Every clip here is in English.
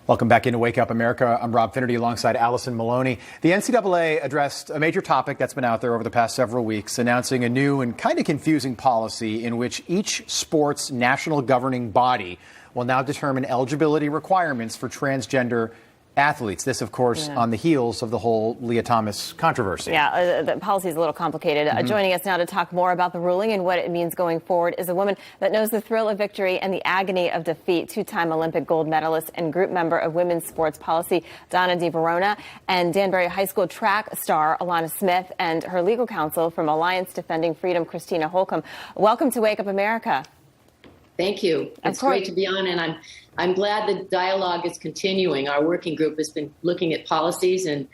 Welcome back into Wake Up America. I'm Rob Finnerty alongside Allison Maloney. The NCAA addressed a major topic that's been out there over the past several weeks, announcing a new and kind of confusing policy in which each sport's national governing body will now determine eligibility requirements for transgender athletes. This, of course, on the heels of the whole Leah Thomas controversy. Yeah, the policy is a little complicated. Joining us now to talk more about the ruling and what it means going forward is a woman that knows the thrill of victory and the agony of defeat, two-time Olympic gold medalist and group member of women's sports policy, Donna DeVerona, and Danbury High School track star, Alanna Smith, and her legal counsel from Alliance Defending Freedom, Christiana Holcomb. Welcome to Wake Up America. Thank you. It's great to be on, and I'm glad the dialogue is continuing. Our working group has been looking at policies and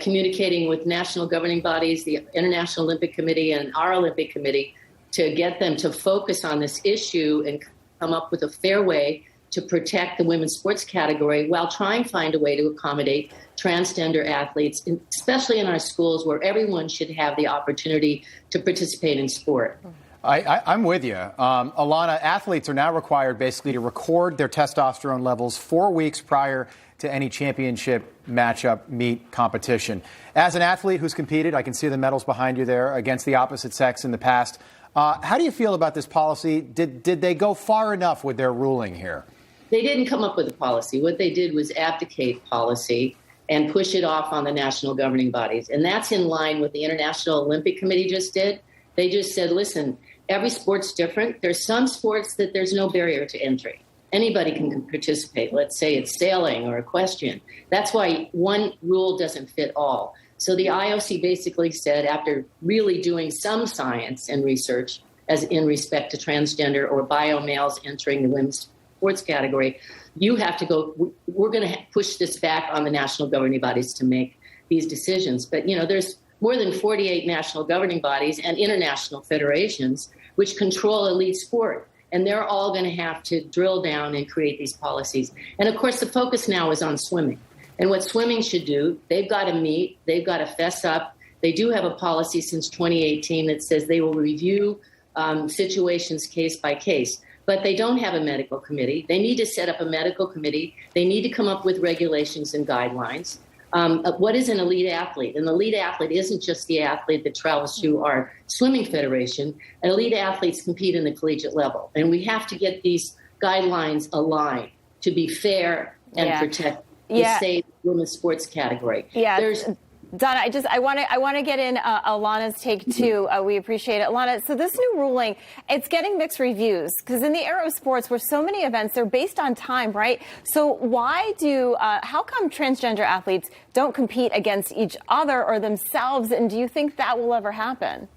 communicating with national governing bodies, the International Olympic Committee and our Olympic Committee, to get them to focus on this issue and come up with a fair way to protect the women's sports category while trying to find a way to accommodate transgender athletes, especially in our schools where everyone should have the opportunity to participate in sport. I'm with you. Alanna, athletes are now required basically to record their testosterone levels 4 weeks prior to any championship matchup, meet, competition. As an athlete who's competed, I can see the medals behind you there, against the opposite sex in the past. How do you feel about this policy? Did they go far enough with their ruling here? They didn't come up with a policy. What they did was abdicate policy and push it off on the national governing bodies. And that's in line with the International Olympic Committee just did. They just said, listen, every sport's different. There's some sports that there's no barrier to entry. Anybody can participate. Let's say it's sailing or equestrian. That's why one rule doesn't fit all. So the IOC basically said, after really doing some science and research as in respect to transgender or bio males entering the women's sports category, you have to go, we're going to push this back on the national governing bodies to make these decisions. But, there's more than 48 national governing bodies and international federations which control elite sport. And they're all going to have to drill down and create these policies. And of course, the focus now is on swimming. And what swimming should do, they've got to meet, they've got to fess up. They do have a policy since 2018 that says they will review situations case by case. But they don't have a medical committee. They need to set up a medical committee. They need to come up with regulations and guidelines. What is an elite athlete? An elite athlete isn't just the athlete that travels through our swimming federation. And elite athletes compete in the collegiate level. And we have to get these guidelines aligned to be fair and protect the safe women's sports category. Donna, I want to get in Alanna's take too. We appreciate it, Alanna. So this new ruling, it's getting mixed reviews because in the era of sports, where so many events they're based on time, right? So how come transgender athletes don't compete against each other or themselves? And do you think that will ever happen?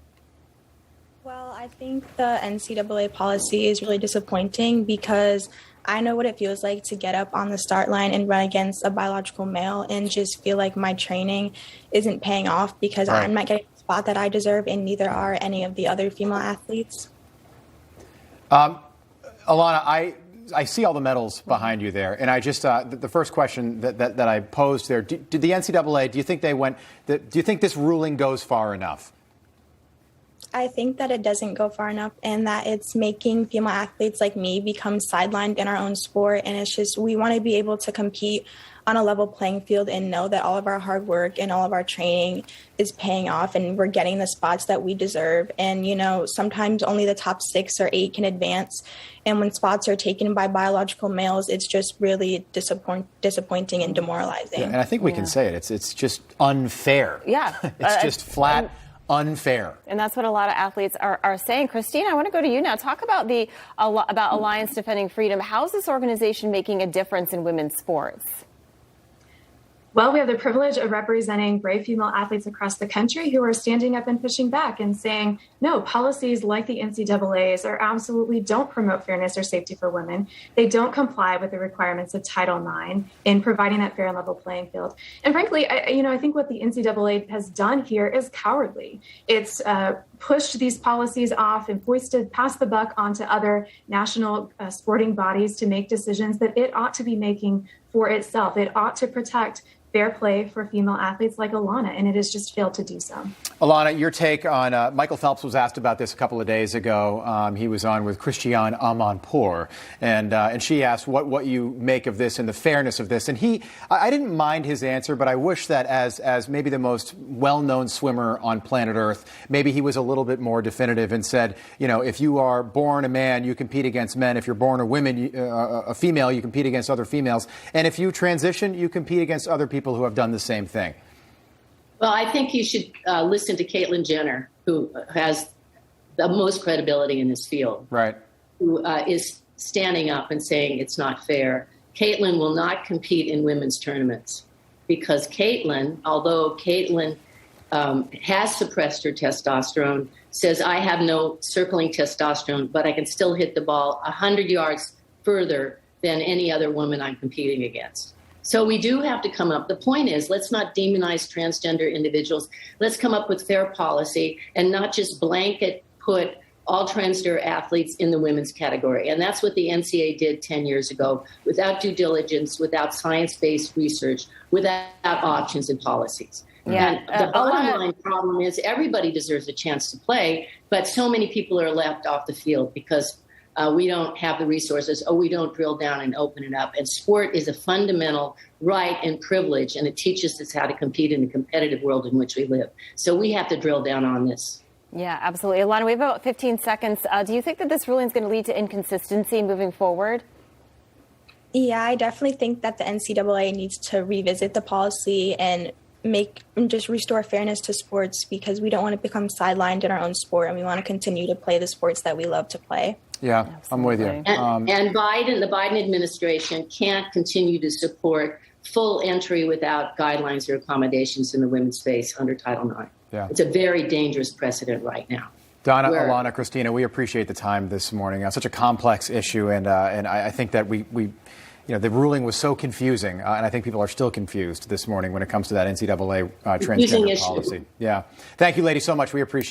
Well, I think the NCAA policy is really disappointing because I know what it feels like to get up on the start line and run against a biological male and just feel like my training isn't paying off because I'm not getting the spot that I deserve, and neither are any of the other female athletes. Alanna, I see all the medals behind you there, and I just the first question that I posed there: did the NCAA? Do you think do you think this ruling goes far enough? I think that it doesn't go far enough and that it's making female athletes like me become sidelined in our own sport. And it's just, we want to be able to compete on a level playing field and know that all of our hard work and all of our training is paying off and we're getting the spots that we deserve. And, sometimes only the top 6 or 8 can advance. And when spots are taken by biological males, it's just really disappointing and demoralizing. Yeah, and I think we can say it. It's just unfair. Yeah. It's just flat unfair. And that's what a lot of athletes are saying. Christina, I want to go to you now. Talk about about Alliance Defending Freedom. How is this organization making a difference in women's sports? Well, we have the privilege of representing brave female athletes across the country who are standing up and pushing back and saying, no, policies like the NCAA's absolutely don't promote fairness or safety for women. They don't comply with the requirements of Title IX in providing that fair and level playing field. And frankly, I think what the NCAA has done here is cowardly. It's pushed these policies off and passed the buck onto other national sporting bodies to make decisions that it ought to be making for itself. It ought to protect fair play for female athletes like Alanna, and it has just failed to do so. Alanna, your take on Michael Phelps was asked about this a couple of days ago. He was on with Christiana Holcomb, and she asked what you make of this and the fairness of this. And I didn't mind his answer, but I wish that as maybe the most well-known swimmer on planet Earth, maybe he was a little bit more definitive and said, if you are born a man, you compete against men. If you're born a female, you compete against other females. And if you transition, you compete against other people who have done the same thing. Well, I think you should listen to Caitlyn Jenner, who has the most credibility in this field. Right. Who is standing up and saying it's not fair. Caitlyn will not compete in women's tournaments because Caitlyn, although Caitlyn has suppressed her testosterone, says, I have no circling testosterone, but I can still hit the ball 100 yards further than any other woman I'm competing against. So we do have to come up. The point is, let's not demonize transgender individuals. Let's come up with fair policy and not just blanket put all transgender athletes in the women's category. And that's what the NCAA did 10 years ago, without due diligence, without science-based research, without options and policies. Yeah. And the bottom line problem is everybody deserves a chance to play, but so many people are left off the field because we don't have the resources, we don't drill down and open it up. And sport is a fundamental right and privilege, and it teaches us how to compete in the competitive world in which we live. So we have to drill down on this. Yeah, absolutely. Alanna, we have about 15 seconds. Do you think that this ruling is going to lead to inconsistency moving forward? Yeah, I definitely think that the NCAA needs to revisit the policy and just restore fairness to sports, because we don't want to become sidelined in our own sport, and we want to continue to play the sports that we love to play. Yeah, absolutely. I'm with you. And the Biden administration can't continue to support full entry without guidelines or accommodations in the women's space under Title IX. Yeah. It's a very dangerous precedent right now. Donna, Alanna, Christina, we appreciate the time this morning. Such a complex issue, and I think that the ruling was so confusing, and I think people are still confused this morning when it comes to that NCAA transgender policy. Yeah. Thank you, ladies, so much. We appreciate it.